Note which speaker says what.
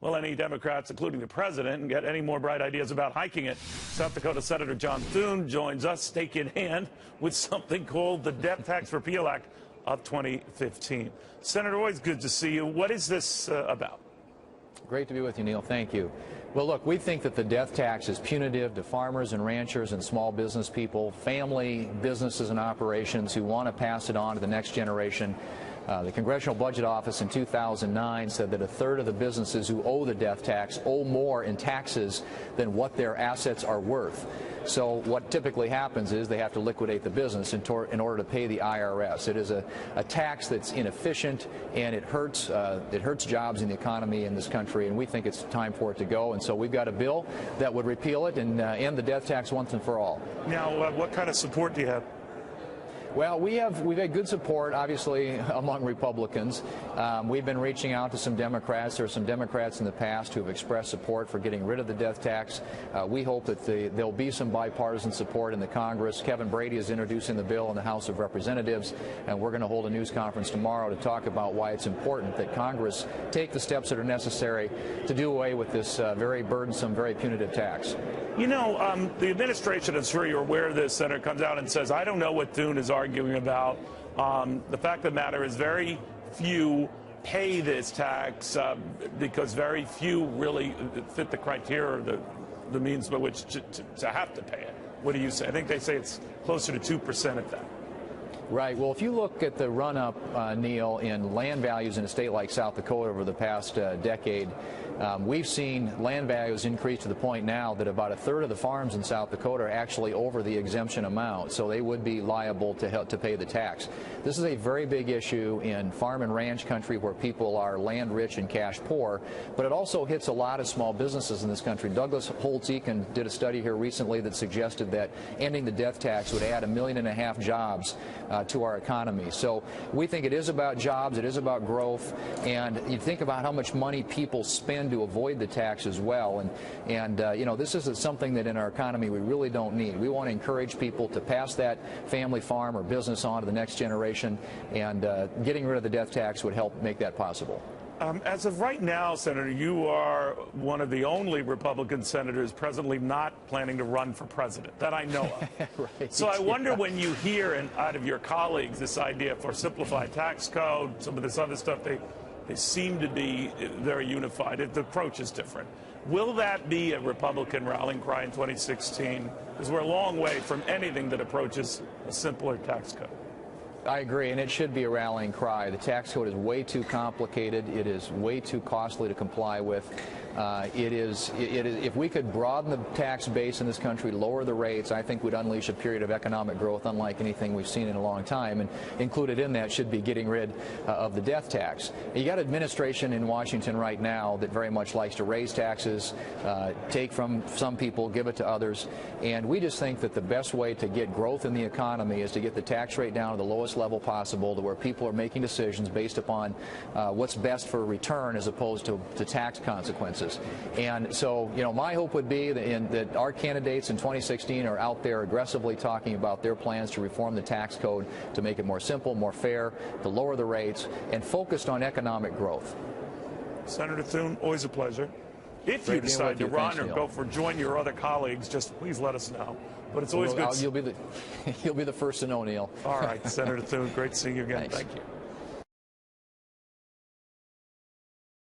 Speaker 1: will any Democrats, including the president, get any more bright ideas about hiking it? South Dakota Senator John Thune joins us, stake in hand, with something called the Death Tax Repeal Act of 2015. Senator, always good to see you. What is this about?
Speaker 2: Great to be with you, Neil. Thank you. Well, look, we think that the death tax is punitive to farmers and ranchers and small business people, family businesses and operations who want to pass it on to the next generation. The Congressional Budget Office in 2009 said that a third of the businesses who owe the death tax owe more in taxes than what their assets are worth. So what typically happens is they have to liquidate the business in order to pay the IRS. It is a tax that's inefficient, and it hurts jobs in the economy in this country, and we think it's time for it to go. And so we've got a bill that would repeal it and end the death tax once and for all.
Speaker 1: Now, what kind of support do you have?
Speaker 2: Well, we've had good support, obviously, among Republicans. We've been reaching out to some Democrats. There are some Democrats in the past who have expressed support for getting rid of the death tax. We hope that there'll be some bipartisan support in the Congress. Kevin Brady is introducing the bill in the House of Representatives, and we're going to hold a news conference tomorrow to talk about why it's important that Congress take the steps that are necessary to do away with this very burdensome, very punitive tax.
Speaker 1: You know, the administration, I'm sure you're aware of this, Senator, comes out and says, I don't know what Thune is arguing about. The fact of the matter is very few pay this tax because very few really fit the criteria or the means by which to have to pay it. What do you say? I think they say it's closer to 2% of that.
Speaker 2: Right. Well, if you look at the run-up, Neil, in land values in a state like South Dakota over the past decade, we've seen land values increase to the point now that about a third of the farms in South Dakota are actually over the exemption amount, so they would be liable to pay the tax. This is a very big issue in farm and ranch country where people are land rich and cash poor, but it also hits a lot of small businesses in this country. Douglas Holtz-Eakin did a study here recently that suggested that ending the death tax would add 1.5 million jobs to our economy. So we think it is about jobs, it is about growth, and you think about how much money people spend to avoid the tax as well. And you know, this isn't something that in our economy we really don't need. We want to encourage people to pass that family farm or business on to the next generation, and getting rid of the death tax would help make that possible.
Speaker 1: As of right now, Senator, you are one of the only Republican senators presently not planning to run for president, that I know of.
Speaker 2: Right,
Speaker 1: so I wonder when you hear out of your colleagues this idea for simplified tax code, some of this other stuff, they seem to be very unified. The approach is different. Will that be a Republican rallying cry in 2016? Because we're a long way from anything that approaches a simpler tax code.
Speaker 2: I agree, and it should be a rallying cry. The tax code is way too complicated. It is way too costly to comply with. If we could broaden the tax base in this country, lower the rates, I think we'd unleash a period of economic growth unlike anything we've seen in a long time. And included in that should be getting rid of the death tax. You got an administration in Washington right now that very much likes to raise taxes, take from some people, give it to others. And we just think that the best way to get growth in the economy is to get the tax rate down to the lowest level possible, to where people are making decisions based upon what's best for return as opposed to tax consequences. And so, you know, my hope would be that our candidates in 2016 are out there aggressively talking about their plans to reform the tax code to make it more simple, more fair, to lower the rates, and focused on economic growth. Senator Thune, always a pleasure. If you decide to run or join your other colleagues, just please let us know. But it's always good. You'll be the first to know, Neil. All right, Senator Thune, great seeing you again. Thank you.